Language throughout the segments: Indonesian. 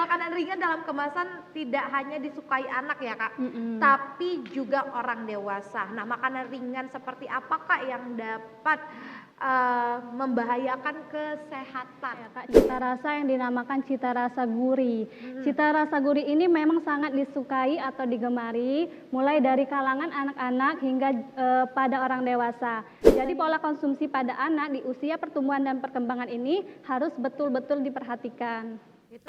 makanan ringan dalam kemasan tidak hanya disukai anak ya Kak, Mhm. tapi juga orang dewasa. Nah, makanan ringan seperti apa Kak yang dapat membahayakan kesehatan? Ya, Kak, cita rasa yang dinamakan cita rasa gurih. Cita rasa gurih ini memang sangat disukai atau digemari mulai dari kalangan anak-anak hingga pada orang dewasa. Jadi pola konsumsi pada anak di usia pertumbuhan dan perkembangan ini harus betul-betul diperhatikan. Gitu.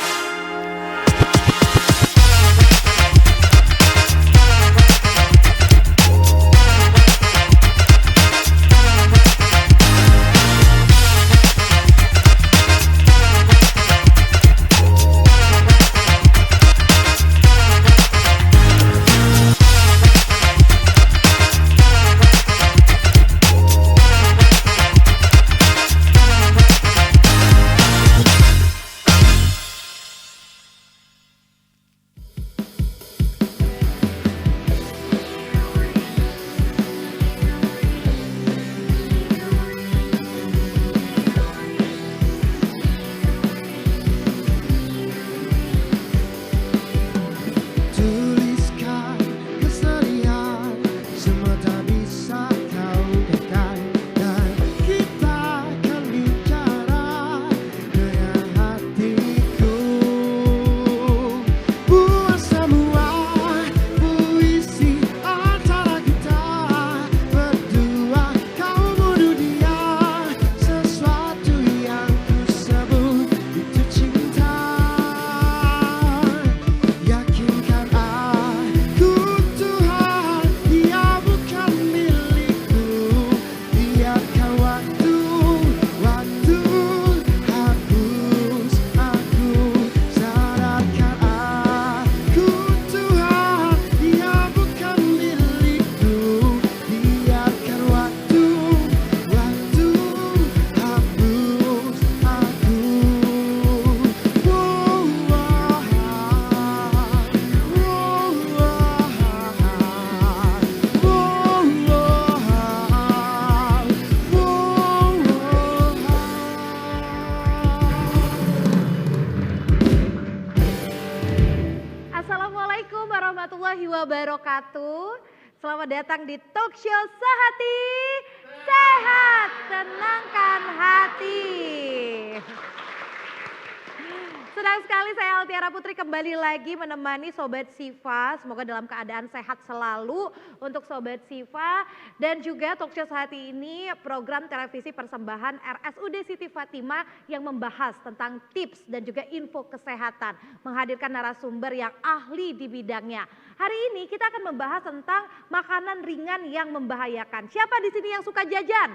Tuliskan kesedihan, semua tak bisa kau ungkapkan, dan kita akan bicara dengan hatiku. Buat semua puisi antara kita berdua, kau bunuh dia, sesuatu yang ku sebut itu cinta. Yakinkan aku Tuhan, dia bukan milikku. Biarkan waktu hapus aku. Sadarkan aku Tuhan, dia bukan milikku. Biarkan waktu hapus aku. Assalamualaikum warahmatullahi wabarakatuh. Selamat datang di talk show Sehati, Sehat, Tenangkan Hati. Senang sekali saya Altiara Putri kembali lagi menemani Sobat Siva. Semoga dalam keadaan sehat selalu untuk Sobat Siva. Dan juga talk show Sehati ini program televisi persembahan RSUD Siti Fatimah yang membahas tentang tips dan juga info kesehatan. Menghadirkan narasumber yang ahli di bidangnya. Hari ini kita akan membahas tentang makanan ringan yang membahayakan. Siapa di sini yang suka jajan?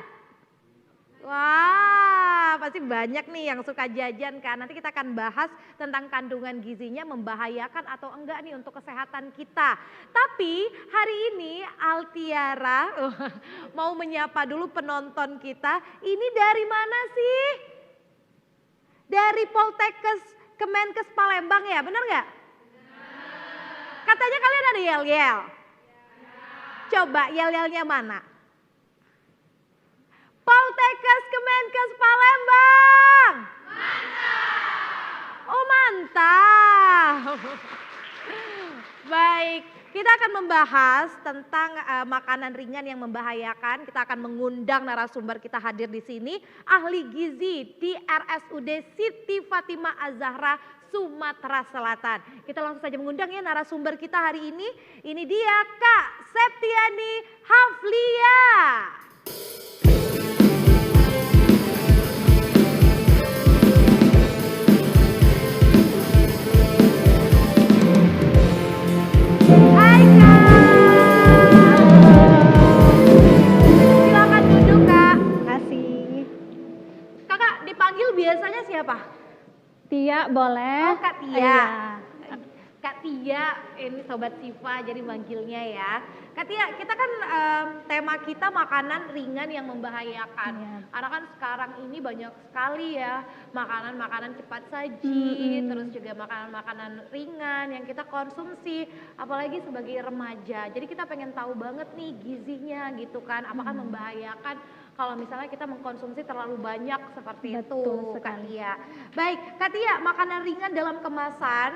Wah, pasti banyak nih yang suka jajan kan. Nanti kita akan bahas tentang kandungan gizinya membahayakan atau enggak nih untuk kesehatan kita. Tapi hari ini Altiara mau menyapa dulu penonton kita. Ini dari mana sih? Dari Poltekkes Kemenkes Palembang ya, benar nggak? Katanya kalian ada yel-yel. Coba yel-yelnya mana? Poltekkes Kemenkes Palembang. Mantap. Oh mantap. Baik, kita akan membahas tentang makanan ringan yang membahayakan. Kita akan mengundang narasumber kita hadir di sini, ahli gizi di RSUD Siti Fatimah Az-Zahra Sumatera Selatan. Kita langsung saja mengundang ya narasumber kita hari ini. Ini dia Kak Septiani Haflia. Hai Kak. Silakan duduk Kak. Kasih. Kakak dipanggil biasanya siapa? Tia boleh? Oh Kak Tia. Iya. Kak Tia, ini Sobat Siva jadi manggilnya ya. Kak Tia, kita kan tema kita makanan ringan yang membahayakan. Iya. Karena kan sekarang ini banyak sekali ya makanan-makanan cepat saji, terus juga makanan-makanan ringan yang kita konsumsi, apalagi sebagai remaja. Jadi kita pengen tahu banget nih gizinya gitu kan, apakah membahayakan kalau misalnya kita mengkonsumsi terlalu banyak seperti Betul itu, Kak sekali. Tia. Baik, Kak Tia, makanan ringan dalam kemasan,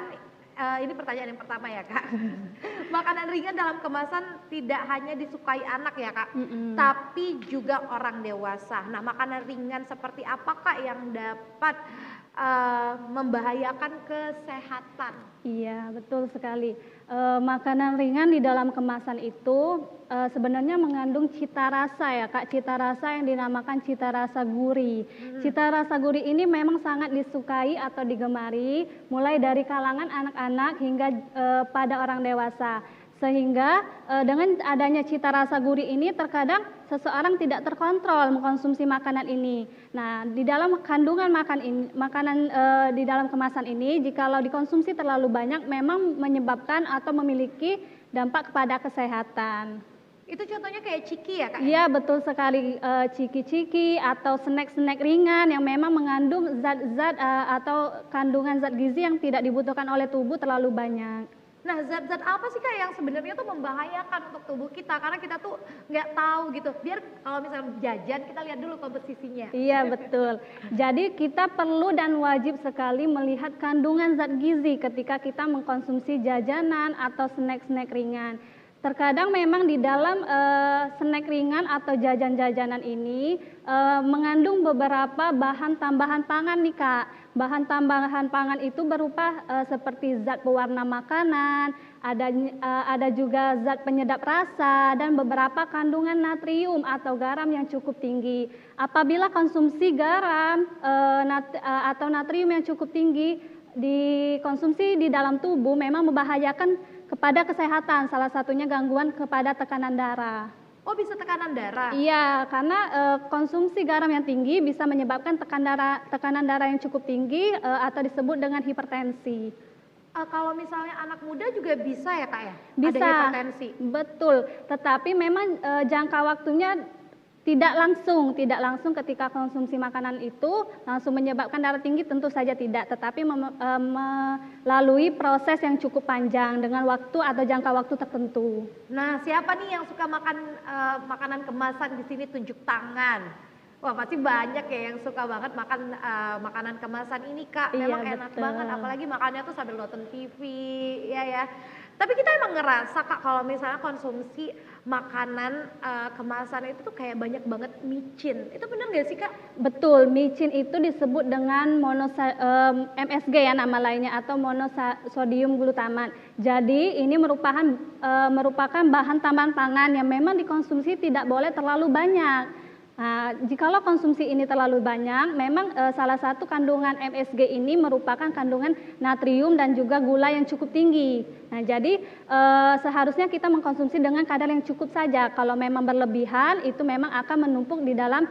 ini pertanyaan yang pertama ya Kak. Makanan ringan dalam kemasan tidak hanya disukai anak ya Kak, tapi juga orang dewasa. Nah, makanan ringan seperti apa Kak yang dapat membahayakan kesehatan? Iya, betul sekali. Makanan ringan di dalam kemasan itu sebenarnya mengandung cita rasa ya Kak, cita rasa yang dinamakan cita rasa gurih. Cita rasa gurih ini memang sangat disukai atau digemari mulai dari kalangan anak-anak hingga pada orang dewasa. Sehingga dengan adanya cita rasa gurih ini terkadang seseorang tidak terkontrol mengkonsumsi makanan ini. Nah, di dalam kandungan makanan di dalam kemasan ini, jikalau dikonsumsi terlalu banyak memang menyebabkan atau memiliki dampak kepada kesehatan. Itu contohnya kayak ciki ya Kak? Iya, betul sekali, ciki-ciki atau snack-snack ringan yang memang mengandung zat-zat atau kandungan zat gizi yang tidak dibutuhkan oleh tubuh terlalu banyak. Nah, zat-zat apa sih Kak yang sebenarnya tuh membahayakan untuk tubuh kita? Karena kita tuh nggak tahu gitu. Biar kalau misalnya jajan kita lihat dulu komposisinya. Iya, betul. Jadi kita perlu dan wajib sekali melihat kandungan zat gizi ketika kita mengkonsumsi jajanan atau snack-snack ringan. Terkadang memang di dalam snack ringan atau jajan-jajanan ini mengandung beberapa bahan tambahan pangan nih Kak. Bahan tambahan pangan itu berupa seperti zat pewarna makanan, ada juga zat penyedap rasa dan beberapa kandungan natrium atau garam yang cukup tinggi. Apabila konsumsi garam atau natrium yang cukup tinggi dikonsumsi di dalam tubuh memang membahayakan kepada kesehatan, salah satunya gangguan kepada tekanan darah. Oh, bisa tekanan darah? Iya, karena konsumsi garam yang tinggi bisa menyebabkan tekanan darah yang cukup tinggi atau disebut dengan hipertensi. Kalau misalnya anak muda juga bisa ya Kak ya? Bisa, ada hipertensi? betul. Tetapi memang jangka waktunya tidak langsung ketika konsumsi makanan itu langsung menyebabkan darah tinggi, tentu saja tidak, tetapi melalui proses yang cukup panjang dengan waktu atau jangka waktu tertentu. Nah, siapa nih yang suka makan makanan kemasan di sini tunjuk tangan? Wah, pasti banyak ya yang suka banget makan makanan kemasan ini Kak. Iya, Memang enak betul. banget, apalagi makannya tuh sambil nonton TV, ya. Tapi kita emang ngerasa Kak kalau misalnya konsumsi makanan kemasan itu tuh kayak banyak banget micin. Itu benar nggak sih Kak? Betul, micin itu disebut dengan MSG ya nama lainnya atau monosodium glutamat. Jadi ini merupakan bahan tambahan pangan yang memang dikonsumsi tidak boleh terlalu banyak. Nah, jikalau konsumsi ini terlalu banyak, memang salah satu kandungan MSG ini merupakan kandungan natrium dan juga gula yang cukup tinggi. Nah, jadi seharusnya kita mengkonsumsi dengan kadar yang cukup saja. Kalau memang berlebihan, itu memang akan menumpuk di dalam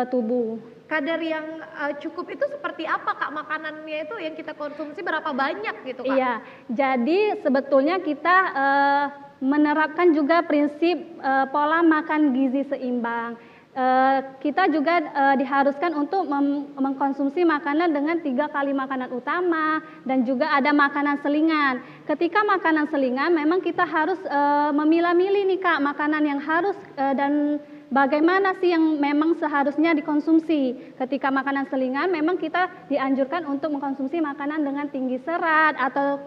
tubuh. Kadar yang cukup itu seperti apa Kak? Makanannya itu yang kita konsumsi berapa banyak gitu Kak? Iya, jadi sebetulnya kita menerapkan juga prinsip pola makan gizi seimbang. Kita juga diharuskan untuk mengkonsumsi makanan dengan 3 kali makanan utama dan juga ada makanan selingan. Ketika makanan selingan memang kita harus memilah-milih nih Kak, makanan yang harus dan bagaimana sih yang memang seharusnya dikonsumsi. Ketika makanan selingan memang kita dianjurkan untuk mengkonsumsi makanan dengan tinggi serat atau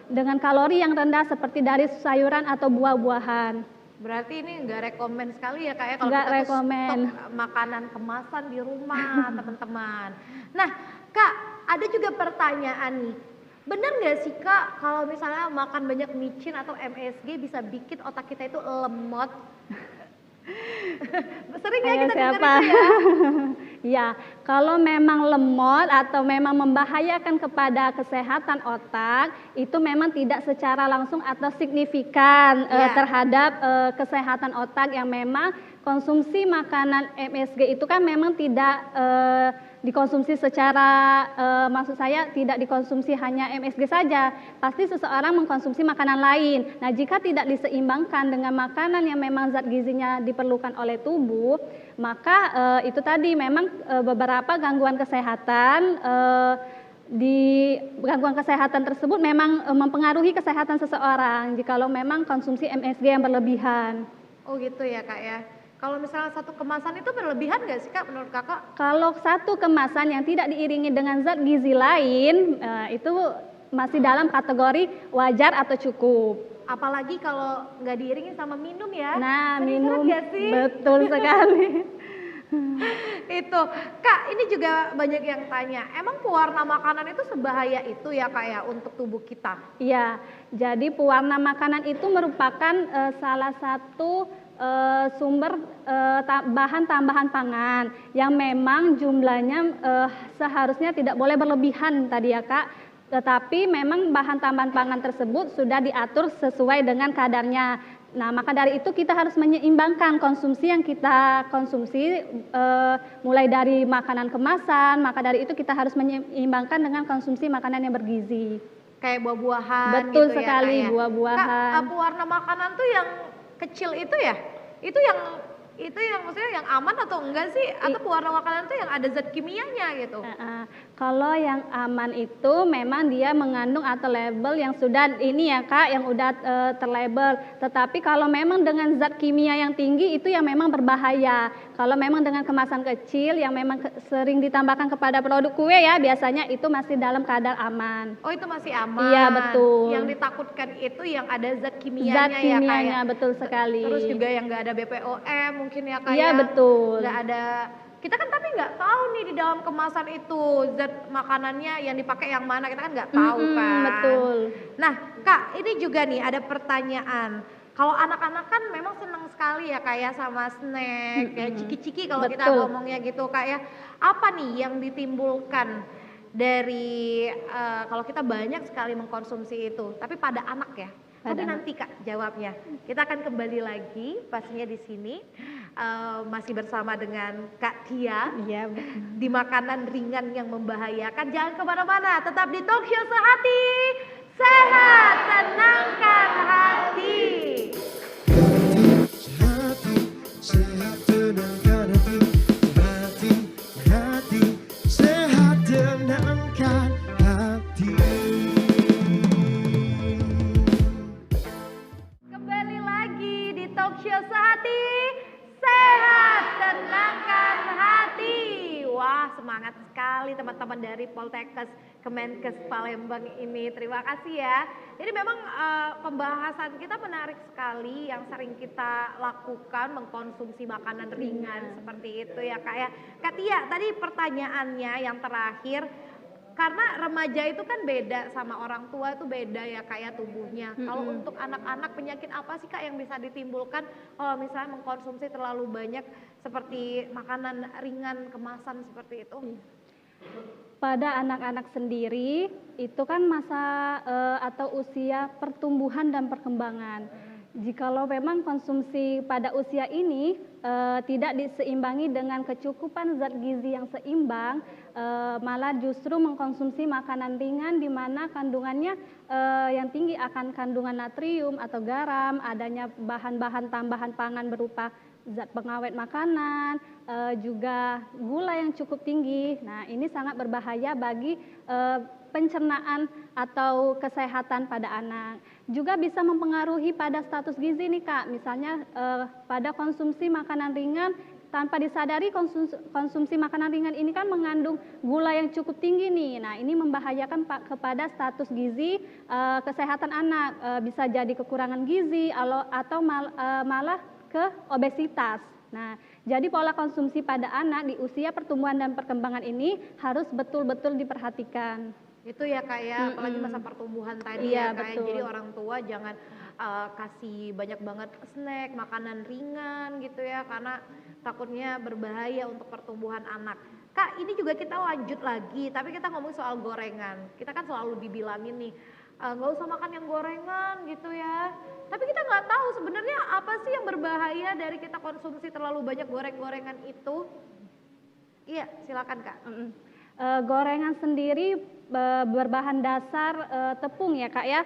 dengan kalori yang rendah seperti dari sayuran atau buah-buahan. Berarti ini nggak rekomen sekali ya Kak ya kalau Nggak kita tuh rekomen. stok makanan kemasan di rumah teman-teman. Nah Kak, ada juga pertanyaan nih. Benar nggak sih Kak kalau misalnya makan banyak micin atau MSG bisa bikin otak kita itu lemot? Sering ya kita dengar itu ya? Ya, kalau memang lemot atau memang membahayakan kepada kesehatan otak, itu memang tidak secara langsung atau signifikan terhadap kesehatan otak yang memang konsumsi makanan MSG itu kan memang tidak dikonsumsi secara, maksud saya tidak dikonsumsi hanya MSG saja, pasti seseorang mengkonsumsi makanan lain. Nah, jika tidak diseimbangkan dengan makanan yang memang zat gizinya diperlukan oleh tubuh, maka itu tadi memang beberapa gangguan kesehatan gangguan kesehatan tersebut memang mempengaruhi kesehatan seseorang jikalau memang konsumsi MSG yang berlebihan. Oh gitu ya Kak ya. Kalau misalnya satu kemasan itu berlebihan nggak sih Kak menurut Kakak? Kalau satu kemasan yang tidak diiringi dengan zat gizi lain, itu masih dalam kategori wajar atau cukup. Apalagi kalau nggak diiringi sama minum ya. Nah, Sering minum nggak sih? betul sekali. Itu, Kak, ini juga banyak yang tanya, emang pewarna makanan itu sebahaya itu ya Kak ya untuk tubuh kita? Iya, jadi pewarna makanan itu merupakan salah satu sumber bahan tambahan pangan yang memang jumlahnya seharusnya tidak boleh berlebihan tadi ya Kak. Tetapi memang bahan tambahan pangan tersebut sudah diatur sesuai dengan kadarnya. Nah, maka dari itu kita harus menyeimbangkan konsumsi yang kita konsumsi mulai dari makanan kemasan, maka dari itu kita harus menyeimbangkan dengan konsumsi makanan yang bergizi. Kayak buah-buahan Betul gitu sekali, ya Kak ya? buah-buahan. Kak, pewarna makanan tuh yang kecil itu ya? Itu yang maksudnya yang aman atau enggak sih? Atau pewarna makanan tuh yang ada zat kimianya gitu? Kalau yang aman itu memang dia mengandung atau label yang sudah ini ya Kak, yang udah terlabel. Tetapi kalau memang dengan zat kimia yang tinggi itu yang memang berbahaya. Kalau memang dengan kemasan kecil yang memang sering ditambahkan kepada produk kue ya, biasanya itu masih dalam kadar aman. Oh itu masih aman? Iya, betul. Yang ditakutkan itu yang ada zat kimianya Zat ya kimianya, Kak ya? betul sekali. Terus juga yang nggak ada BPOM mungkin ya Kak Iya, ya? betul. Nggak ada, kita kan tapi nggak tahu nih di dalam kemasan itu zat makanannya yang dipakai yang mana, kita kan nggak tahu kan? Betul. Nah Kak, ini juga nih ada pertanyaan. Kalau anak-anak kan memang senang sekali ya Kak ya sama snack, ya ciki-ciki kalau kita Betul. ngomongnya gitu Kak ya. Apa nih yang ditimbulkan dari kalau kita banyak sekali mengkonsumsi itu, tapi pada anak ya? Pada Tapi anak. nanti Kak jawabnya. Kita akan kembali lagi pastinya di sini masih bersama dengan Kak Tia Iya, betul. di makanan ringan yang membahayakan. Jangan kemana-mana, tetap di Talk Show Sehati. Sehat, tenangkan hati. hati, sehat tenangkan hati, hati, sehat tenangkan hati. Kembali lagi di Talk Show Sehati. Sehat, tenangkan hati. Wah, semangat sekali teman-teman dari Poltekkes Kemenkes Palembang ini. Terima kasih ya. Jadi memang pembahasan kita menarik sekali yang sering kita lakukan mengkonsumsi makanan ringan seperti itu ya Kak ya. Kak Tia, tadi pertanyaannya yang terakhir, karena remaja itu kan beda sama orang tua itu beda ya Kak ya tubuhnya. Kalau untuk anak-anak penyakit apa sih Kak yang bisa ditimbulkan kalau misalnya mengkonsumsi terlalu banyak seperti makanan ringan kemasan seperti itu? Pada anak-anak sendiri itu kan masa atau usia pertumbuhan dan perkembangan. Jikalau memang konsumsi pada usia ini tidak diseimbangi dengan kecukupan zat gizi yang seimbang, malah justru mengkonsumsi makanan ringan di mana kandungannya yang tinggi akan kandungan natrium atau garam, adanya bahan-bahan tambahan pangan berupa zat pengawet makanan, juga gula yang cukup tinggi. Nah, ini sangat berbahaya bagi pencernaan atau kesehatan pada anak. Juga bisa mempengaruhi pada status gizi nih Kak, misalnya pada konsumsi makanan ringan tanpa disadari konsumsi makanan ringan ini kan mengandung gula yang cukup tinggi nih. Nah, ini membahayakan kepada status gizi kesehatan anak, bisa jadi kekurangan gizi atau malah ke obesitas. Nah, jadi pola konsumsi pada anak di usia pertumbuhan dan perkembangan ini harus betul-betul diperhatikan. Itu ya Kak ya, apalagi masa pertumbuhan tadi Iya, ya Kak ya. betul. Jadi orang tua jangan kasih banyak banget snack, makanan ringan gitu ya, karena takutnya berbahaya untuk pertumbuhan anak. Kak, ini juga kita lanjut lagi, tapi kita ngomong soal gorengan. Kita kan selalu dibilangin nih, nggak usah makan yang gorengan gitu ya. Tapi kita nggak tahu sebenarnya apa sih yang berbahaya dari kita konsumsi terlalu banyak goreng-gorengan itu. Iya, silakan Kak. Gorengan sendiri berbahan dasar tepung ya Kak ya,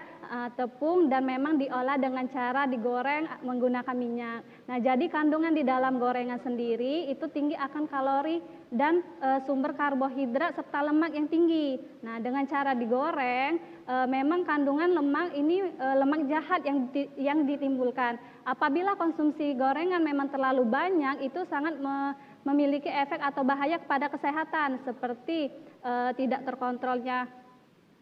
tepung dan memang diolah dengan cara digoreng menggunakan minyak. Nah jadi kandungan di dalam gorengan sendiri itu tinggi akan kalori dan sumber karbohidrat serta lemak yang tinggi. Nah dengan cara digoreng memang kandungan lemak ini lemak jahat yang ditimbulkan. Apabila konsumsi gorengan memang terlalu banyak itu sangat memiliki efek atau bahaya kepada kesehatan seperti tidak terkontrolnya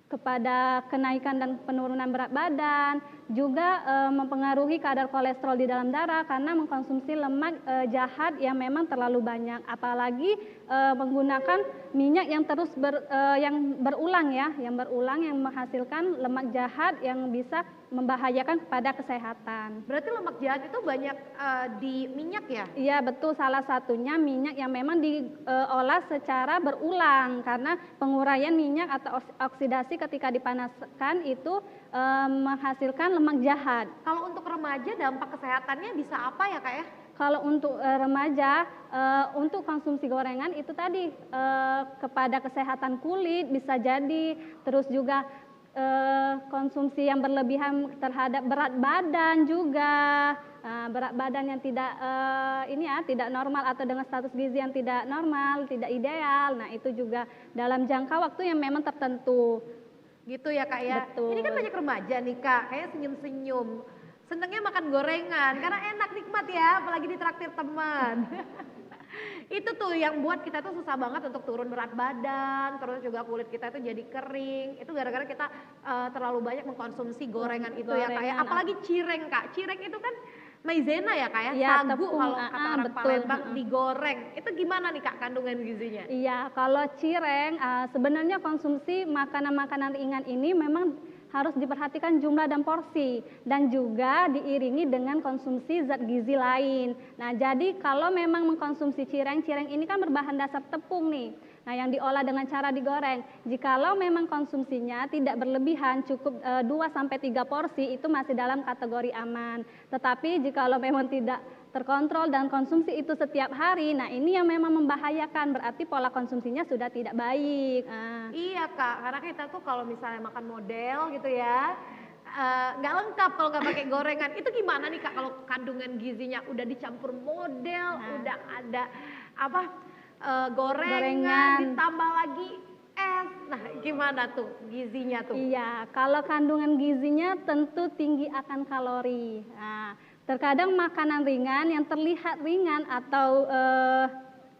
kepada kenaikan dan penurunan berat badan, juga mempengaruhi kadar kolesterol di dalam darah karena mengkonsumsi lemak jahat yang memang terlalu banyak, apalagi menggunakan minyak yang terus yang berulang ya, yang menghasilkan lemak jahat yang bisa membahayakan kepada kesehatan. Berarti lemak jahat itu banyak di minyak ya? Iya betul, salah satunya minyak yang memang diolah secara berulang karena penguraian minyak atau oksidasi ketika dipanaskan itu menghasilkan lemak jahat. Kalau untuk remaja dampak kesehatannya bisa apa ya Kak ya? Kalau untuk remaja, untuk konsumsi gorengan itu tadi kepada kesehatan kulit bisa jadi, terus juga konsumsi yang berlebihan terhadap berat badan juga, berat badan yang tidak tidak normal atau dengan status gizi yang tidak normal, tidak ideal. Nah itu juga dalam jangka waktu yang memang tertentu. Gitu ya Kak ya? Betul. Ini kan banyak remaja nih Kak, kayak senyum-senyum. Senengnya makan gorengan, karena enak nikmat ya, apalagi ditraktir teman. Itu tuh yang buat kita tuh susah banget untuk turun berat badan, terus juga kulit kita tuh jadi kering. Itu gara-gara kita terlalu banyak mengkonsumsi gorengan itu ya Kak ya. Apalagi cireng Kak, cireng itu kan maizena ya Kak ya, Ya, sagu tepung, kalau kata orang betul. Palembang digoreng. Itu gimana nih Kak kandungan gizinya? Iya, kalau cireng sebenarnya konsumsi makanan-makanan ringan ini memang harus diperhatikan jumlah dan porsi dan juga diiringi dengan konsumsi zat gizi lain. Nah, jadi kalau memang mengkonsumsi cireng ini kan berbahan dasar tepung nih. Nah, yang diolah dengan cara digoreng. Jikalau memang konsumsinya tidak berlebihan, cukup 2 sampai 3 porsi itu masih dalam kategori aman. Tetapi jikalau memang tidak terkontrol dan konsumsi itu setiap hari, nah ini yang memang membahayakan, berarti pola konsumsinya sudah tidak baik. Iya Kak, karena kita tuh kalau misalnya makan model gitu ya, nggak lengkap kalau nggak pakai gorengan. Itu gimana nih Kak kalau kandungan gizinya udah dicampur model, udah ada gorengan, ditambah lagi es. Nah gimana tuh gizinya tuh? Iya, kalau kandungan gizinya tentu tinggi akan kalori. Nah, terkadang makanan ringan yang terlihat ringan atau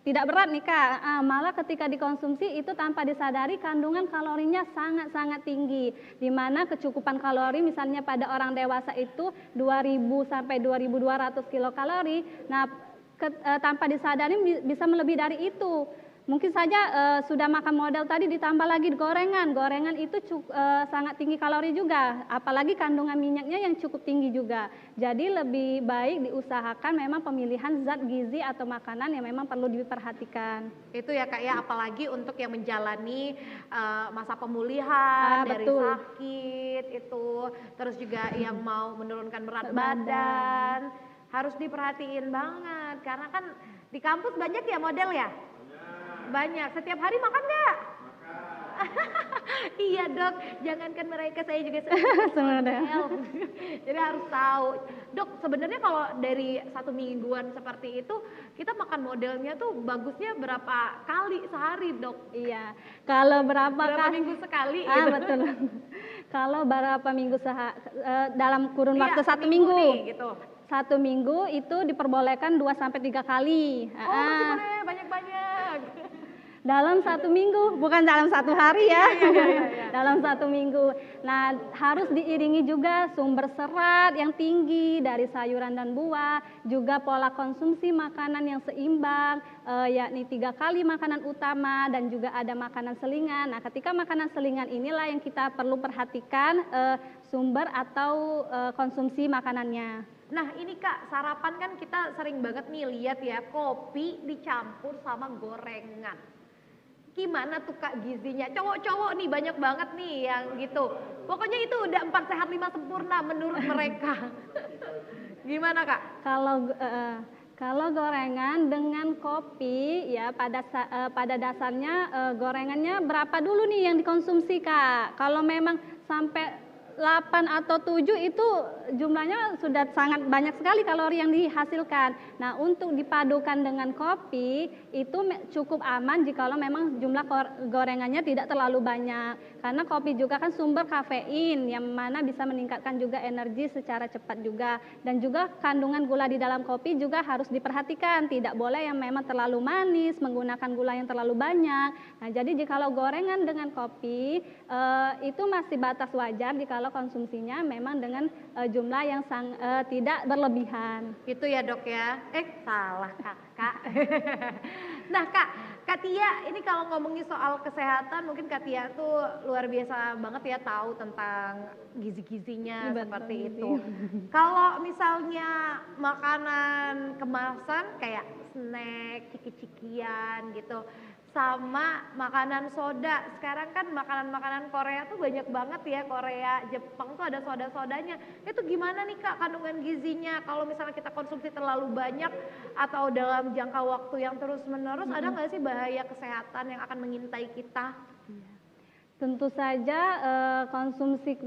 tidak berat nih Kak, malah ketika dikonsumsi itu tanpa disadari kandungan kalorinya sangat-sangat tinggi. Di mana kecukupan kalori misalnya pada orang dewasa itu 2000 sampai 2200 kilokalori. Nah, tanpa disadari bisa melebihi dari itu. Mungkin saja sudah makan model tadi ditambah lagi gorengan itu sangat tinggi kalori juga, apalagi kandungan minyaknya yang cukup tinggi juga. Jadi lebih baik diusahakan memang pemilihan zat gizi atau makanan yang memang perlu diperhatikan. Itu ya Kak ya, apalagi untuk yang menjalani masa pemulihan dari betul. sakit itu, terus juga yang mau menurunkan berat badan, harus diperhatiin banget karena kan di kampus banyak ya model ya. Banyak. Setiap hari makan nggak? Iya Dok, jangankan mereka, saya juga Sebenarnya. Jadi harus tahu. Dok, sebenarnya kalau dari 1 mingguan seperti itu, kita makan modelnya tuh bagusnya berapa kali sehari Dok? Iya, kalau berapa minggu sekali? Betul. Kalau berapa minggu dalam kurun waktu 1 seminggu minggu. Nih, gitu. 1 minggu itu diperbolehkan 2 sampai 3 kali. Oh, masih boleh banyak-banyak. Dalam 1 minggu, bukan dalam 1 hari ya. Iya. Dalam 1 minggu. Nah, harus diiringi juga sumber serat yang tinggi dari sayuran dan buah, juga pola konsumsi makanan yang seimbang, yakni 3 kali makanan utama dan juga ada makanan selingan. Nah, ketika makanan selingan inilah yang kita perlu perhatikan sumber atau konsumsi makanannya. Nah ini Kak, sarapan kan kita sering banget nih lihat ya, kopi dicampur sama gorengan. Gimana tuh Kak gizinya? Cowok-cowok nih banyak banget nih yang gitu. Pokoknya itu udah 4 sehat 5 sempurna menurut mereka. Gimana Kak? Kalau gorengan dengan kopi ya pada dasarnya gorengannya berapa dulu nih yang dikonsumsi Kak? Kalau memang sampai 8 atau 7 itu jumlahnya sudah sangat banyak sekali kalori yang dihasilkan. Nah, untuk dipadukan dengan kopi itu cukup aman jikalau memang jumlah gorengannya tidak terlalu banyak. Karena kopi juga kan sumber kafein yang mana bisa meningkatkan juga energi secara cepat juga. Dan juga kandungan gula di dalam kopi juga harus diperhatikan. Tidak boleh yang memang terlalu manis, menggunakan gula yang terlalu banyak. Nah, jadi jikalau gorengan dengan kopi itu masih batas wajar jikalau konsumsinya memang dengan jumlah yang tidak berlebihan. Gitu ya dok ya? Salah kakak. Nah Kak Tia, ini kalau ngomongin soal kesehatan mungkin Kak Tia tuh luar biasa banget ya tahu tentang gizi-gizinya seperti itu. Kalau misalnya makanan kemasan kayak snack, ciki-cikian gitu, sama makanan soda. Sekarang kan makanan-makanan Korea tuh banyak banget ya, Korea, Jepang tuh ada soda-sodanya. Itu gimana nih Kak kandungan gizinya? Kalau misalnya kita konsumsi terlalu banyak atau dalam jangka waktu yang terus-menerus, ada nggak sih bahaya kesehatan yang akan mengintai kita? Tentu saja konsumsi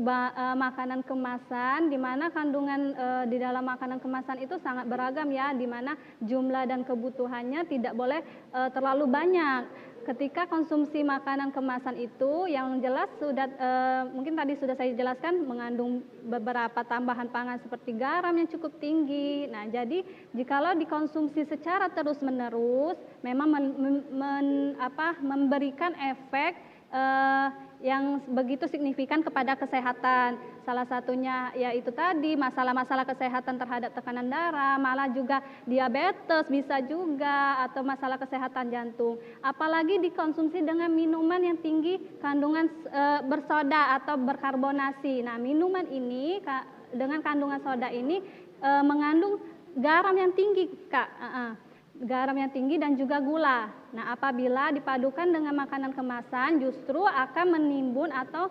makanan kemasan, di mana kandungan di dalam makanan kemasan itu sangat beragam ya, di mana jumlah dan kebutuhannya tidak boleh terlalu banyak. Ketika konsumsi makanan kemasan itu yang jelas sudah mungkin tadi sudah saya jelaskan mengandung beberapa tambahan pangan seperti garam yang cukup tinggi. Nah, jadi jikalau dikonsumsi secara terus-menerus memang memberikan efek yang begitu signifikan kepada kesehatan. Salah satunya yaitu tadi masalah-masalah kesehatan terhadap tekanan darah, malah juga diabetes bisa juga, atau masalah kesehatan jantung. Apalagi dikonsumsi dengan minuman yang tinggi kandungan bersoda atau berkarbonasi. Nah, minuman ini dengan kandungan soda ini mengandung garam yang tinggi, Kak. Garam yang tinggi dan juga gula. Nah, apabila dipadukan dengan makanan kemasan justru akan menimbun atau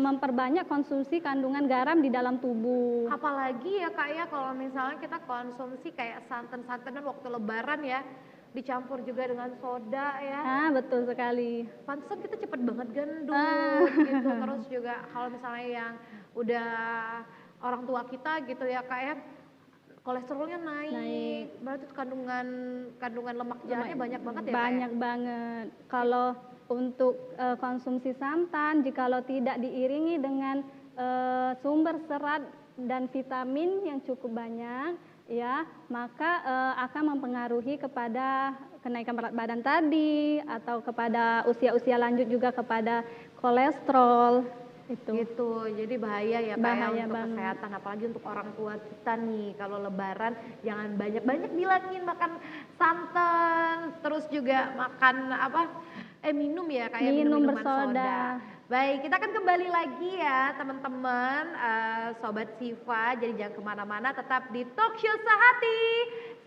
memperbanyak konsumsi kandungan garam di dalam tubuh. Apalagi ya Kak ya kalau misalnya kita konsumsi kayak santan-santanan waktu lebaran ya, dicampur juga dengan soda ya. Ah, betul sekali. Pantesan kita cepet banget gendut gitu. Terus juga kalau misalnya yang udah orang tua kita gitu ya Kak ya, kolesterolnya naik. Berarti kandungan lemak jahatnya banyak banget ya? Banyak banget. Kalau untuk konsumsi santan, jikalau tidak diiringi dengan sumber serat dan vitamin yang cukup banyak, ya, maka akan mempengaruhi kepada kenaikan berat badan tadi, atau kepada usia-usia lanjut juga kepada kolesterol. Gitu, jadi bahaya ya Kak bahaya untuk banget. kesehatan, apalagi untuk orang tua kita nih. Kalau lebaran jangan banyak-banyak bilangin makan santan, terus juga makan minum ya kayak Minum minuman bersoda. soda. Baik, kita akan kembali lagi ya teman-teman, Sobat Siva, jadi jangan kemana-mana, tetap di Talk Show Sehati,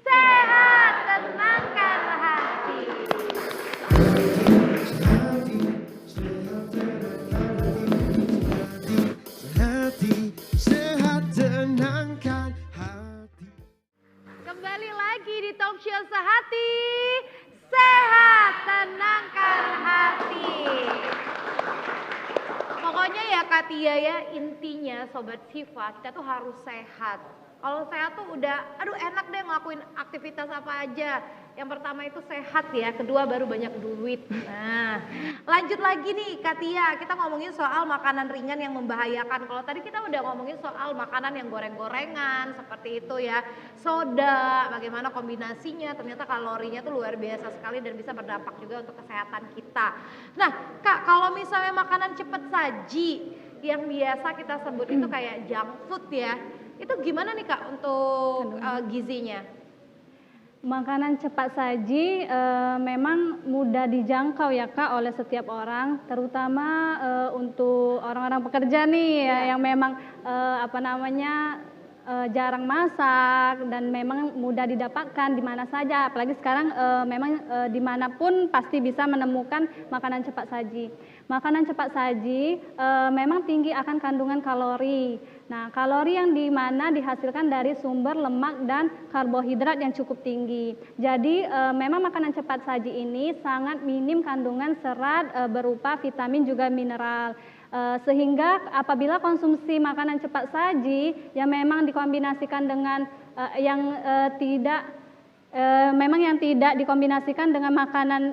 sehat tenangkan hati. Sehat tenangkan hati. Kembali lagi di Talk Show Sehati, sehat tenangkan hati. Pokoknya ya Kak Tia ya, intinya Sobat Siva kita tuh harus sehat. Kalau sehat tuh udah, enak deh ngelakuin aktivitas apa aja. Yang pertama itu sehat ya, kedua baru banyak duit. Nah, lanjut lagi nih Kak Tia, kita ngomongin soal makanan ringan yang membahayakan. Kalau tadi kita udah ngomongin soal makanan yang goreng-gorengan seperti itu ya. Soda, bagaimana kombinasinya, ternyata kalorinya tuh luar biasa sekali dan bisa berdampak juga untuk kesehatan kita. Nah Kak, kalau misalnya makanan cepat saji yang biasa kita sebut itu kayak junk food ya, itu gimana nih Kak untuk gizinya? Makanan cepat saji memang mudah dijangkau ya Kak oleh setiap orang, terutama untuk orang-orang pekerja nih ya, yang memang jarang masak dan memang mudah didapatkan di mana saja. Apalagi sekarang memang dimanapun pasti bisa menemukan makanan cepat saji. Makanan cepat saji memang tinggi akan kandungan kalori. Nah, kalori yang di mana dihasilkan dari sumber lemak dan karbohidrat yang cukup tinggi. Jadi memang makanan cepat saji ini sangat minim kandungan serat berupa vitamin juga mineral. Sehingga apabila konsumsi makanan cepat saji yang memang dikombinasikan dengan yang tidak dikombinasikan dengan makanan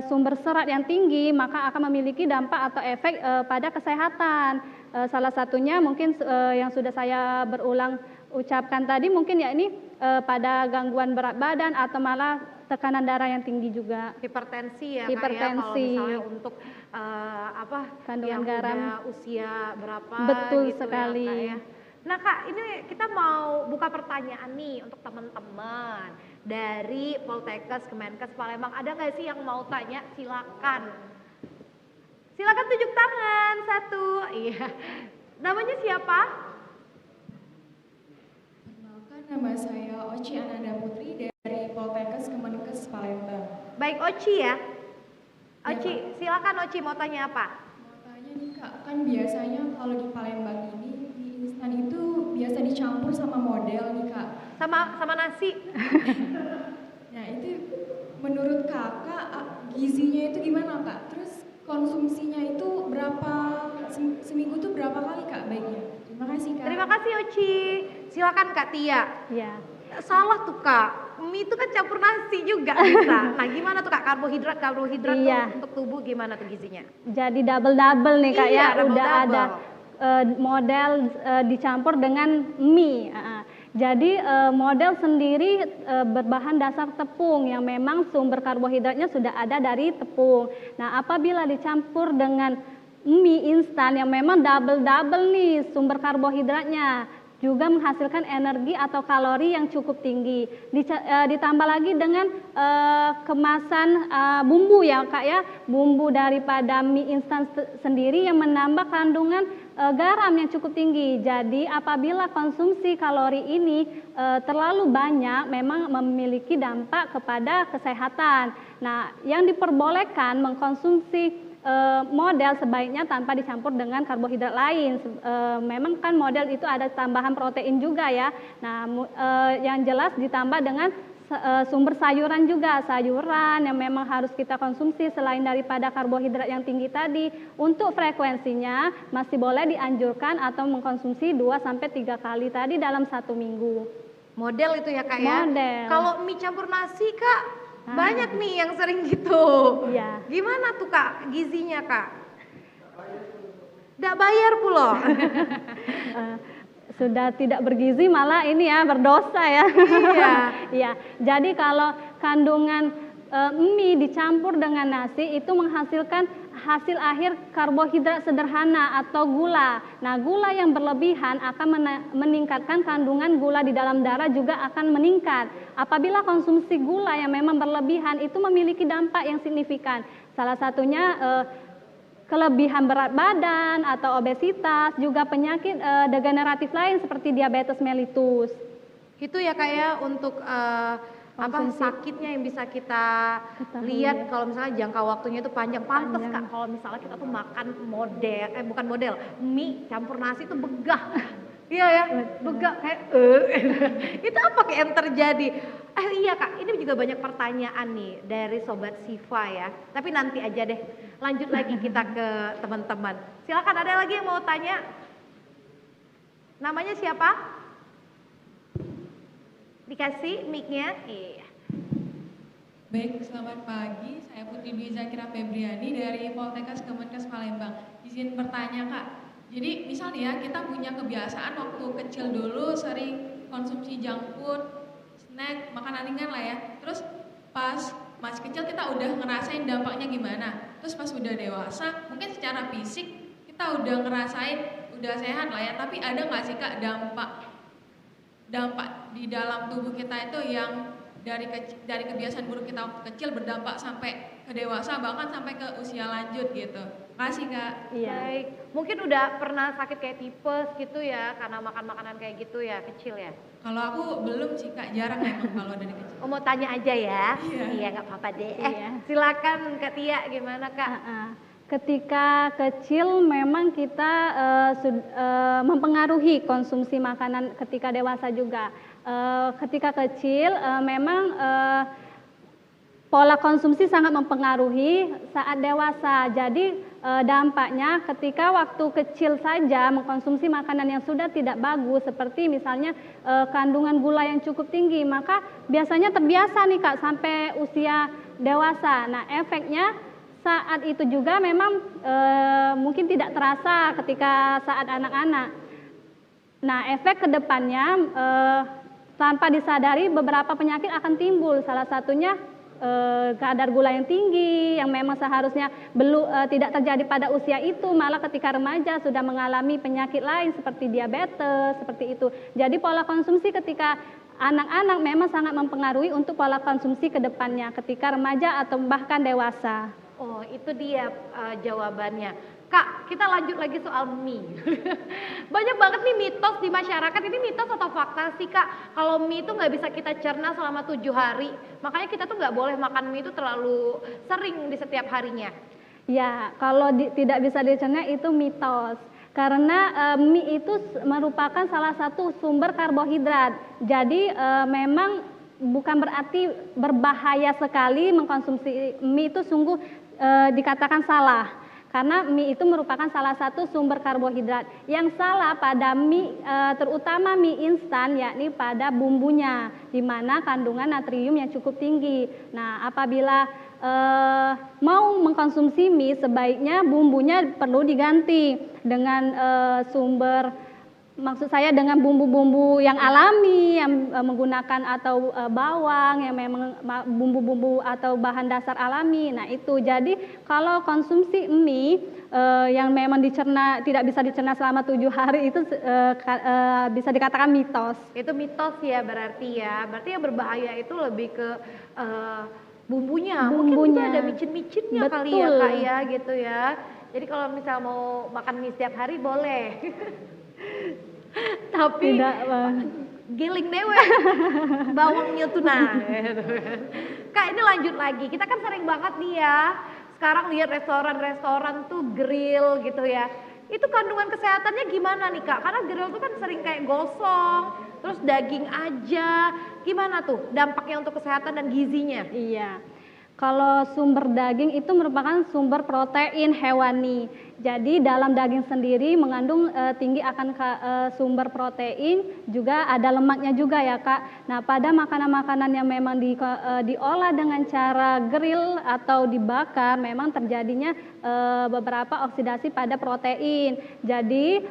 sumber serat yang tinggi, maka akan memiliki dampak atau efek pada kesehatan. Salah satunya mungkin yang sudah saya berulang ucapkan tadi mungkin ya ini pada gangguan berat badan atau malah tekanan darah yang tinggi juga. Hipertensi ya Hipertensi. Kak ya, kalau misalnya untuk Kandungan yang garam. udah usia berapa Betul gitu sekali. ya Kak ya. Nah Kak, ini kita mau buka pertanyaan nih untuk teman-teman dari Poltekkes Kemenkes Palembang. Ada nggak sih yang mau tanya? Silakan. Silakan tunjuk tangan satu. Iya. Namanya siapa? Perkenalkan, nama saya Oci Ananda Putri dari Poltekkes Kemenkes Palembang. Baik, Oci ya. Ya, Oci, Kak. silakan Oci mau tanya apa? Mau tanya nih Kak, kan biasanya kalau di Palembang ini mie instan itu biasa dicampur sama model nih Kak. Sama nasi. Nah itu menurut Kakak gizinya itu gimana Kak? Terus konsumsinya itu seminggu tuh berapa kali Kak baiknya? Terima kasih Kak. Terima kasih Oci. Silakan Kak Tia. Ya. Salah tuh Kak, mie itu kan campur nasi juga bisa. Nah gimana tuh Kak, karbohidrat Iya. tuh untuk tubuh gimana tuh gizinya? Jadi double nih Kak Iya, ya, udah double-double. ada model dicampur dengan mie. Jadi model sendiri berbahan dasar tepung yang memang sumber karbohidratnya sudah ada dari tepung. Nah, apabila dicampur dengan mie instan yang memang double nih sumber karbohidratnya, juga menghasilkan energi atau kalori yang cukup tinggi. Ditambah lagi dengan kemasan bumbu ya Kak ya, bumbu daripada mie instan sendiri yang menambah kandungan garam yang cukup tinggi. Jadi apabila konsumsi kalori ini terlalu banyak memang memiliki dampak kepada kesehatan. Nah, yang diperbolehkan mengkonsumsi model sebaiknya tanpa dicampur dengan karbohidrat lain. Memang kan model itu ada tambahan protein juga ya. Nah, yang jelas ditambah dengan sumber sayuran juga, sayuran yang memang harus kita konsumsi selain daripada karbohidrat yang tinggi tadi. Untuk frekuensinya masih boleh dianjurkan atau mengkonsumsi 2-3 kali tadi dalam 1 minggu. Model itu ya Kak ya? Model. Kalau mie campur nasi Kak, banyak nih yang sering gitu. Iya. Gimana tuh Kak gizinya Kak? Nggak bayar pula. Sudah tidak bergizi malah ini ya berdosa ya. Iya. Iya. Jadi kalau kandungan mie dicampur dengan nasi itu menghasilkan hasil akhir karbohidrat sederhana atau gula. Nah, gula yang berlebihan akan meningkatkan kandungan gula di dalam darah juga akan meningkat. Apabila konsumsi gula yang memang berlebihan itu memiliki dampak yang signifikan. Salah satunya kelebihan berat badan atau obesitas, juga penyakit degeneratif lain seperti diabetes mellitus. Itu ya Kak ya untuk Konsumsi. sakitnya yang bisa kita Ketahui. lihat kalau misalnya jangka waktunya itu panjang. Pantes Panjang. Kak kalau misalnya kita tuh makan bukan model, mie campur nasi itu begah. Iya ya, begah kayak itu apa kayak yang terjadi? Iya Kak, ini juga banyak pertanyaan nih dari Sobat Siva ya. Tapi nanti aja deh, lanjut lagi kita ke teman-teman. Silakan, ada lagi yang mau tanya? Namanya siapa? Dikasih mic-nya? Iya. Baik, selamat pagi. Saya Putri Dwi Zakira Febriani dari Poltekkes Kemenkes Palembang. Izin bertanya Kak, jadi misal nih ya kita punya kebiasaan waktu kecil dulu sering konsumsi junk food, snack, makanan ringan lah ya. Terus pas masih kecil kita udah ngerasain dampaknya gimana. Terus pas udah dewasa, mungkin secara fisik kita udah ngerasain udah sehat lah ya. Tapi ada nggak sih Kak dampak di dalam tubuh kita itu yang dari kebiasaan buruk kita waktu kecil berdampak sampai ke dewasa bahkan sampai ke usia lanjut gitu. Makasih Kak. Iya. Baik, mungkin udah pernah sakit kayak tipes gitu ya karena makan makanan kayak gitu ya, kecil ya. Kalau aku belum sih Kak, jarang emang kalau dari kecil. Oh, mau tanya aja ya? Iya. Iya, nggak apa-apa deh. Iya. Silakan Kak Tia, gimana Kak? Ketika kecil memang kita mempengaruhi konsumsi makanan ketika dewasa juga. Ketika kecil memang pola konsumsi sangat mempengaruhi saat dewasa. Jadi dampaknya ketika waktu kecil saja mengkonsumsi makanan yang sudah tidak bagus seperti misalnya kandungan gula yang cukup tinggi, maka biasanya terbiasa nih Kak sampai usia dewasa. Nah, efeknya saat itu juga memang mungkin tidak terasa ketika saat anak-anak. Nah, efek kedepannya tanpa disadari beberapa penyakit akan timbul. Salah satunya kadar gula yang tinggi yang memang seharusnya belum tidak terjadi pada usia itu, malah ketika remaja sudah mengalami penyakit lain seperti diabetes, seperti itu. Jadi pola konsumsi ketika anak-anak memang sangat mempengaruhi untuk pola konsumsi ke depannya ketika remaja atau bahkan dewasa. Oh, itu dia jawabannya. Kak, kita lanjut lagi soal mie. Banyak banget nih mitos di masyarakat. Ini mitos atau fakta sih Kak? Kalau mie itu nggak bisa kita cerna selama 7 hari. Makanya kita tuh nggak boleh makan mie itu terlalu sering di setiap harinya. Ya, kalau tidak bisa dicerna itu mitos. Karena mie itu merupakan salah satu sumber karbohidrat. Jadi memang bukan berarti berbahaya sekali mengkonsumsi mie itu sungguh dikatakan salah. Karena mie itu merupakan salah satu sumber karbohidrat. Yang salah pada mie, terutama mie instan, yakni pada bumbunya, di mana kandungan natrium yang cukup tinggi. Nah, apabila mau mengkonsumsi mie, sebaiknya bumbunya perlu diganti dengan maksud saya dengan bumbu-bumbu yang alami, yang menggunakan atau bawang, yang memang bumbu-bumbu atau bahan dasar alami. Nah itu, jadi kalau konsumsi mie yang memang tidak bisa dicerna selama 7 hari itu bisa dikatakan mitos. Itu mitos ya berarti ya. Berarti yang berbahaya itu lebih ke bumbunya. Mungkin itu ada micin-micinnya kali ya Kak ya gitu ya. Jadi kalau misal mau makan mie setiap hari boleh. Tapi tidak, giling dewe bawangnya tuh nah gitu. Kak, ini lanjut lagi, kita kan sering banget nih ya sekarang lihat restoran-restoran tuh grill gitu ya. Itu kandungan kesehatannya gimana nih Kak? Karena grill tuh kan sering kayak gosong, terus daging aja. Gimana tuh dampaknya untuk kesehatan dan gizinya? Iya, kalau sumber daging itu merupakan sumber protein hewani. Jadi dalam daging sendiri mengandung tinggi akan sumber protein, juga ada lemaknya juga ya Kak. Nah, pada makanan-makanan yang memang diolah dengan cara grill atau dibakar, memang terjadinya beberapa oksidasi pada protein. Jadi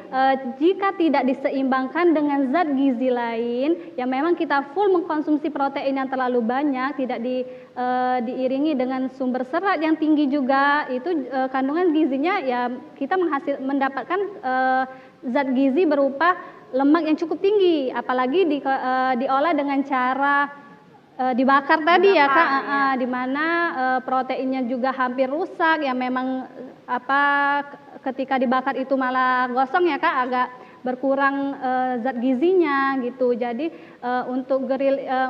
jika tidak diseimbangkan dengan zat gizi lain, yang memang kita full mengkonsumsi protein yang terlalu banyak, tidak diiringi dengan sumber serat yang tinggi juga, itu kandungan gizinya ya kita mendapatkan zat gizi berupa lemak yang cukup tinggi, apalagi diolah dengan cara dibakar tadi ya Kak, di mana proteinnya juga hampir rusak, yang memang ketika dibakar itu malah gosong ya Kak, agak berkurang zat gizinya gitu. Jadi untuk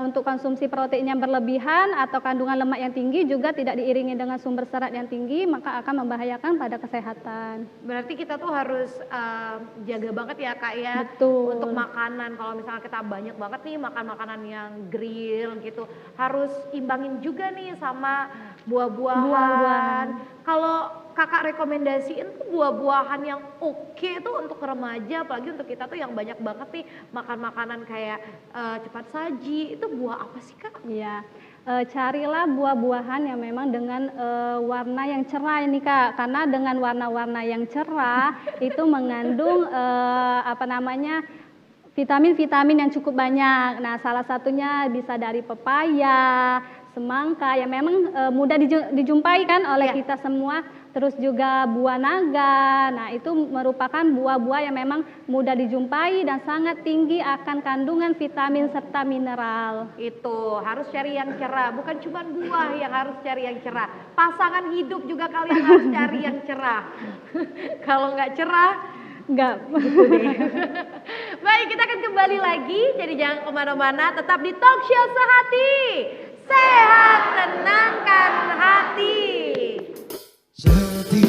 untuk konsumsi protein yang berlebihan atau kandungan lemak yang tinggi juga tidak diiringi dengan sumber serat yang tinggi, maka akan membahayakan pada kesehatan. Berarti kita tuh harus jaga banget ya Kak ya. Betul. Untuk makanan, kalau misalnya kita banyak banget nih makan makanan yang grill gitu, harus imbangin juga nih sama buah-buahan. Kalau Kakak rekomendasiin tuh buah-buahan yang oke tuh untuk remaja, apalagi untuk kita tuh yang banyak banget nih makan makanan kayak cepat saji, itu buah apa sih Kak? Iya, carilah buah-buahan yang memang dengan warna yang cerah ini Kak, karena dengan warna-warna yang cerah itu mengandung vitamin-vitamin yang cukup banyak. Nah, salah satunya bisa dari pepaya, semangka yang memang mudah dijumpai kan oleh kita semua. Terus juga buah naga. Nah, itu merupakan buah-buah yang memang mudah dijumpai dan sangat tinggi akan kandungan vitamin serta mineral. Itu harus cari yang cerah, bukan cuma buah yang harus cari yang cerah. Pasangan hidup juga kalian harus cari yang cerah. Kalau nggak cerah, nggak. Baik, kita akan kembali lagi. Jadi jangan kemana-mana, tetap di Talk Show Sehati. Sehat, tenangkan hati. Sehati,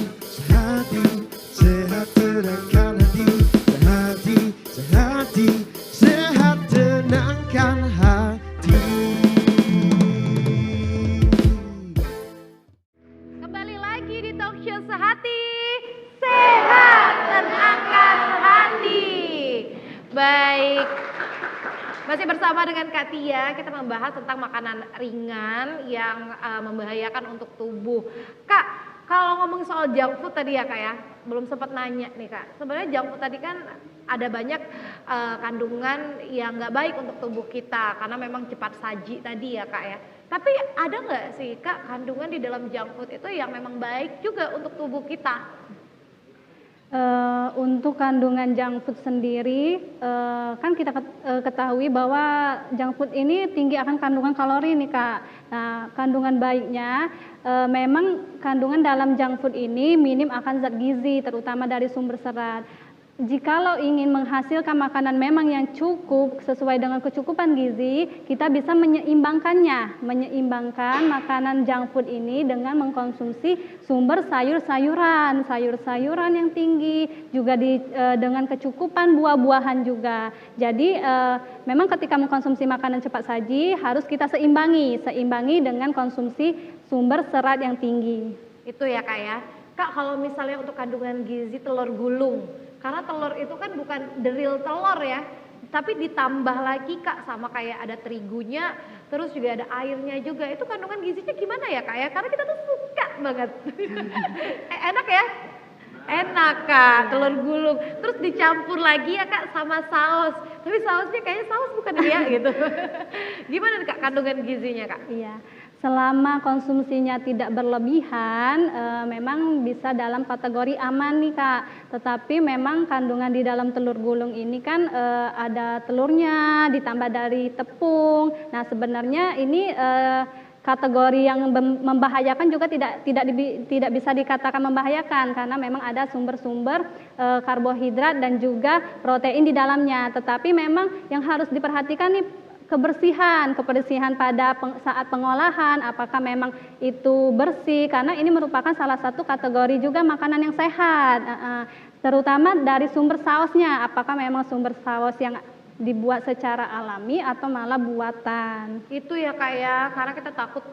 sehati, sehat tenangkan hati, sehati, sehati, sehat tenangkan hati. Kembali lagi di talk show Sehati, sehat tenangkan hati. Baik, masih bersama dengan Kak Tia, kita membahas tentang makanan ringan yang membahayakan untuk tubuh. Kak, kalau ngomong soal junk food tadi ya Kak ya, belum sempat nanya nih Kak. Sebenarnya junk food tadi kan ada banyak kandungan yang nggak baik untuk tubuh kita karena memang cepat saji tadi ya Kak ya. Tapi ada nggak sih Kak kandungan di dalam junk food itu yang memang baik juga untuk tubuh kita? Untuk kandungan junk food sendiri, kan kita ketahui bahwa junk food ini tinggi akan kandungan kalori nih Kak. Nah, kandungan baiknya memang kandungan dalam junk food ini minim akan zat gizi, terutama dari sumber serat. Jikalau ingin menghasilkan makanan memang yang cukup sesuai dengan kecukupan gizi, kita bisa menyeimbangkannya, menyeimbangkan makanan junk food ini dengan mengkonsumsi sumber sayur-sayuran, sayur-sayuran yang tinggi, juga dengan kecukupan buah-buahan juga. Jadi memang ketika mengkonsumsi makanan cepat saji harus kita seimbangi dengan konsumsi sumber serat yang tinggi. Itu ya Kak ya. Kak, kalau misalnya untuk kandungan gizi telur gulung, karena telur itu kan bukan the real telur ya, tapi ditambah lagi Kak sama kayak ada terigunya, terus juga ada airnya juga. Itu kandungan gizinya gimana ya Kak ya? Karena kita tuh suka banget. Enak ya? Enak Kak, telur gulung. Terus dicampur lagi ya Kak sama saus. Tapi sausnya kayaknya saus bukan ya gitu. Gimana Kak kandungan gizinya Kak? Iya. Selama konsumsinya tidak berlebihan, memang bisa dalam kategori aman nih Kak. Tetapi memang kandungan di dalam telur gulung ini kan ada telurnya, ditambah dari tepung. Nah sebenarnya ini kategori yang membahayakan juga tidak bisa dikatakan membahayakan karena memang ada sumber-sumber karbohidrat dan juga protein di dalamnya. Tetapi memang yang harus diperhatikan nih kebersihan pada saat pengolahan, apakah memang itu bersih, karena ini merupakan salah satu kategori juga makanan yang sehat, terutama dari sumber sausnya, apakah memang sumber saus yang dibuat secara alami atau malah buatan. Itu ya Kak ya, karena kita takut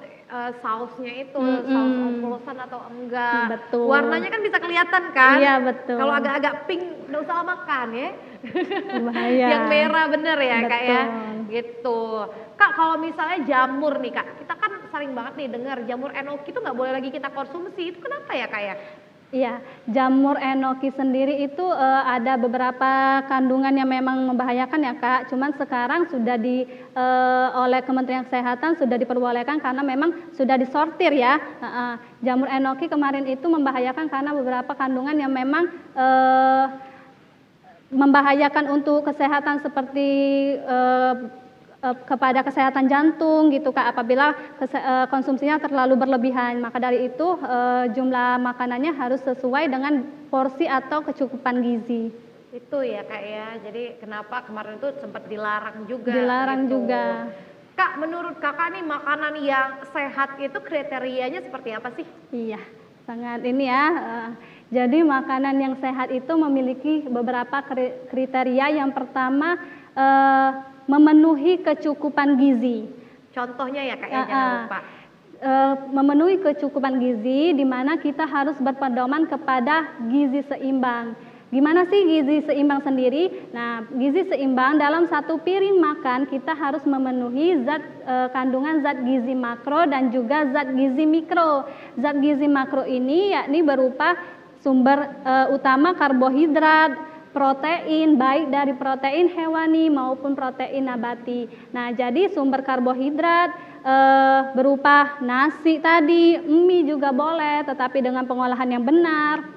sausnya itu saus oplosan atau enggak. Betul. Warnanya kan bisa kelihatan kan? Iya betul. Kalau agak-agak pink nggak usah makan ya. Bahaya. Yang merah bener ya betul. Kak ya. Gitu. Kak kalau misalnya jamur nih Kak, kita kan sering banget nih dengar jamur enoki itu nggak boleh lagi kita konsumsi. Itu kenapa ya Kak ya? Iya, jamur enoki sendiri itu ada beberapa kandungan yang memang membahayakan ya Kak. Cuman sekarang sudah oleh Kementerian Kesehatan sudah diperbolehkan karena memang sudah disortir ya. Jamur enoki kemarin itu membahayakan karena beberapa kandungan yang memang membahayakan untuk kesehatan seperti kepada kesehatan jantung gitu Kak, apabila konsumsinya terlalu berlebihan. Maka dari itu jumlah makanannya harus sesuai dengan porsi atau kecukupan gizi. Itu ya Kak ya, jadi kenapa kemarin itu sempat dilarang juga. Dilarang gitu. juga. Kak menurut Kakak nih makanan yang sehat itu kriterianya seperti apa sih? Iya, sangat ini ya. Jadi makanan yang sehat itu memiliki beberapa kriteria. Yang pertama memenuhi kecukupan gizi. Contohnya ya Kak ya, jangan lupa. Memenuhi kecukupan gizi di mana kita harus berpedoman kepada gizi seimbang. Gimana sih gizi seimbang sendiri? Nah, gizi seimbang dalam satu piring makan kita harus memenuhi kandungan zat gizi makro dan juga zat gizi mikro. Zat gizi makro ini yakni berupa sumber utama karbohidrat, protein, baik dari protein hewani maupun protein nabati. Nah, jadi sumber karbohidrat berupa nasi tadi, mie juga boleh, tetapi dengan pengolahan yang benar.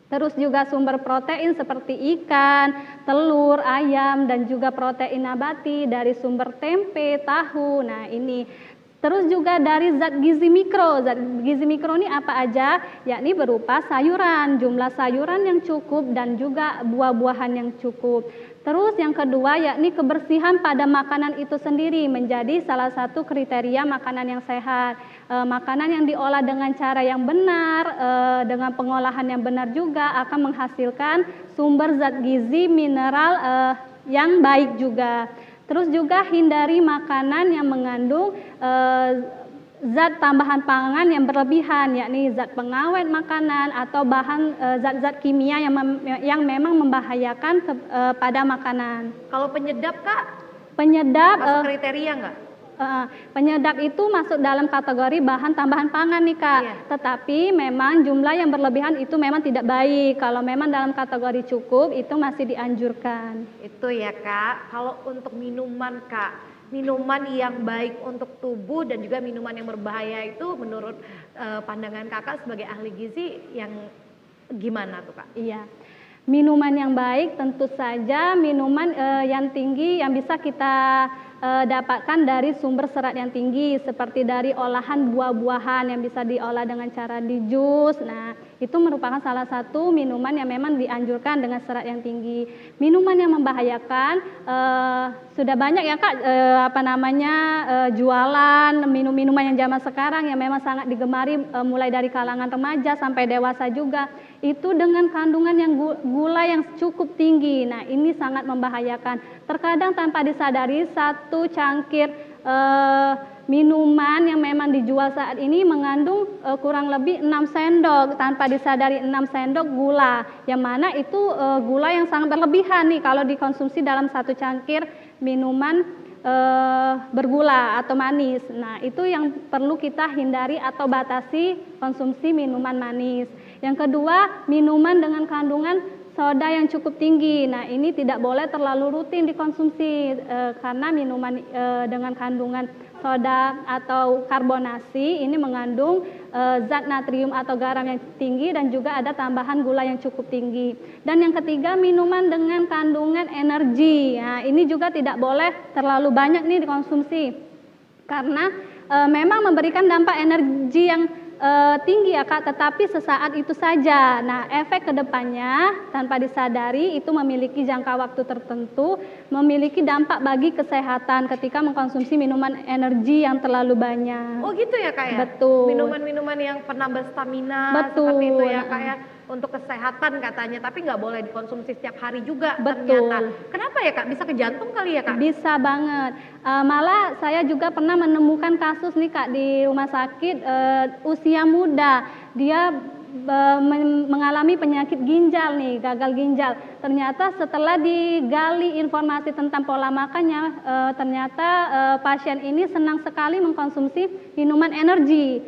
Terus juga sumber protein seperti ikan, telur, ayam, dan juga protein nabati dari sumber tempe, tahu. Nah, ini Terus juga dari zat gizi mikro. Zat gizi mikro ini apa aja? Yakni berupa sayuran, jumlah sayuran yang cukup dan juga buah-buahan yang cukup. Terus yang kedua yakni kebersihan pada makanan itu sendiri menjadi salah satu kriteria makanan yang sehat. Makanan yang diolah dengan cara yang benar, dengan pengolahan yang benar juga akan menghasilkan sumber zat gizi mineral yang baik juga. Terus juga hindari makanan yang mengandung zat tambahan pangan yang berlebihan, yakni zat pengawet makanan atau bahan zat-zat kimia yang memang membahayakan pada makanan. Kalau penyedap Kak, Penyedap masuk kriteria nggak? penyedap itu masuk dalam kategori bahan tambahan pangan nih Kak. Iya. Tetapi memang jumlah yang berlebihan itu memang tidak baik. Kalau memang dalam kategori cukup itu masih dianjurkan. Itu ya Kak. Kalau untuk minuman Kak, minuman yang baik untuk tubuh dan juga minuman yang berbahaya itu menurut pandangan Kakak sebagai ahli gizi yang gimana tuh Kak? Iya. Minuman yang baik tentu saja minuman yang tinggi yang bisa kita dapatkan dari sumber serat yang tinggi seperti dari olahan buah-buahan yang bisa diolah dengan cara di jus. Nah, itu merupakan salah satu minuman yang memang dianjurkan dengan serat yang tinggi. Minuman yang membahayakan sudah banyak ya Kak jualan minum-minuman yang zaman sekarang yang memang sangat digemari mulai dari kalangan remaja sampai dewasa juga. Itu dengan kandungan yang gula yang cukup tinggi. Nah, ini sangat membahayakan. Terkadang tanpa disadari satu cangkir minuman yang memang dijual saat ini mengandung kurang lebih 6 sendok, tanpa disadari 6 sendok gula, yang mana itu gula yang sangat berlebihan nih kalau dikonsumsi dalam satu cangkir minuman bergula atau manis. Nah, itu yang perlu kita hindari atau batasi konsumsi minuman manis. Yang kedua, minuman dengan kandungan soda yang cukup tinggi. Nah, ini tidak boleh terlalu rutin dikonsumsi karena minuman dengan kandungan soda atau karbonasi ini mengandung zat natrium atau garam yang tinggi dan juga ada tambahan gula yang cukup tinggi. Dan yang ketiga, minuman dengan kandungan energi. Nah, ini juga tidak boleh terlalu banyak nih dikonsumsi karena memang memberikan dampak energi yang tinggi ya Kak, tetapi sesaat itu saja. Nah, efek kedepannya tanpa disadari itu memiliki jangka waktu tertentu, memiliki dampak bagi kesehatan ketika mengkonsumsi minuman energi yang terlalu banyak. Oh gitu ya Kak ya? Betul. Minuman-minuman yang penambah stamina Betul. seperti itu ya Kak ya? Untuk kesehatan katanya, tapi nggak boleh dikonsumsi setiap hari juga. Betul. Ternyata. Kenapa ya Kak? Bisa ke jantung kali ya Kak? Bisa banget. Malah saya juga pernah menemukan kasus nih Kak di rumah sakit usia muda. Dia mengalami penyakit ginjal nih, gagal ginjal. Ternyata setelah digali informasi tentang pola makannya, ternyata pasien ini senang sekali mengkonsumsi minuman energi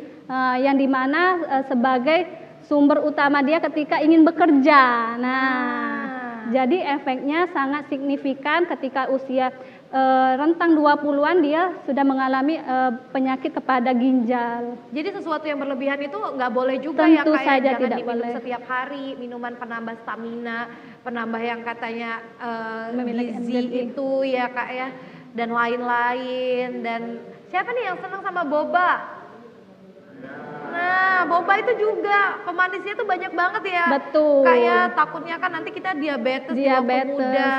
yang dimana sebagai sumber utama dia ketika ingin bekerja. Nah, jadi efeknya sangat signifikan ketika usia rentang 20-an dia sudah mengalami penyakit kepada ginjal. Jadi sesuatu yang berlebihan itu nggak boleh juga Tentu ya Kak? saja Jangan tidak diminum boleh. setiap hari, minuman penambah stamina, penambah yang katanya Memiliki gizi energi. itu ya Kak ya, dan lain-lain. Dan siapa nih yang senang sama boba? Nah, boba itu juga pemanisnya tuh banyak banget ya. Betul. Kayak takutnya kan nanti kita diabetes di waktu Diabetes. muda,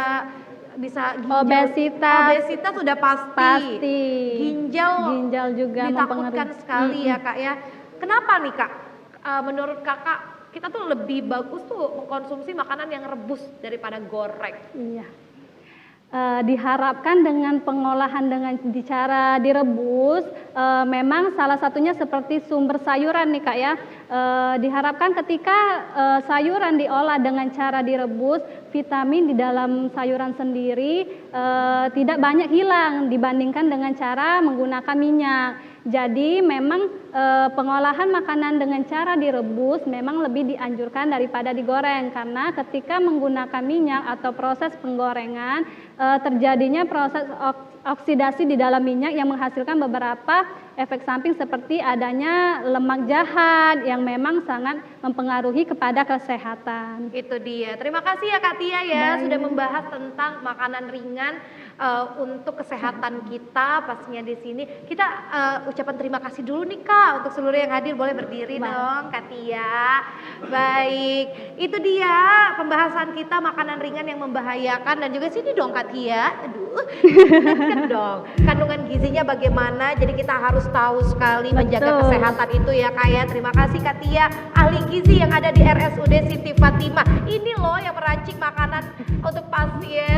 bisa Obesitas sudah pasti. pasti. Ginjal juga ditakutkan mempengaruhi. sekali ya Kak ya. Kenapa nih Kak? Menurut Kakak kita tuh lebih bagus tuh mengkonsumsi makanan yang rebus daripada goreng. Iya. Diharapkan dengan pengolahan dengan cara direbus, memang salah satunya seperti sumber sayuran nih Kak ya. Diharapkan ketika sayuran diolah dengan cara direbus, vitamin di dalam sayuran sendiri tidak banyak hilang dibandingkan dengan cara menggunakan minyak. Jadi memang pengolahan makanan dengan cara direbus memang lebih dianjurkan daripada digoreng, karena ketika menggunakan minyak atau proses penggorengan terjadinya proses oksidasi di dalam minyak yang menghasilkan beberapa efek samping seperti adanya lemak jahat yang memang sangat mempengaruhi kepada kesehatan. Itu dia. Terima kasih ya Kak Tia ya sudah membahas tentang makanan ringan untuk kesehatan kita pastinya di sini. Kita ucapan terima kasih dulu nih Kak untuk seluruh yang hadir, boleh berdiri dong Kak Tia. Baik, itu dia pembahasan kita makanan ringan yang membahayakan dan juga sini dong Kak Tia. Aduh, deket dong. Kandungan gizinya bagaimana? Jadi kita harus tahu sekali menjaga Betul. kesehatan itu ya Kak ya. Terima kasih Kak Tia, ahli gizi yang ada di RSUD Siti Fatimah. Ini loh yang meracik makanan untuk pasien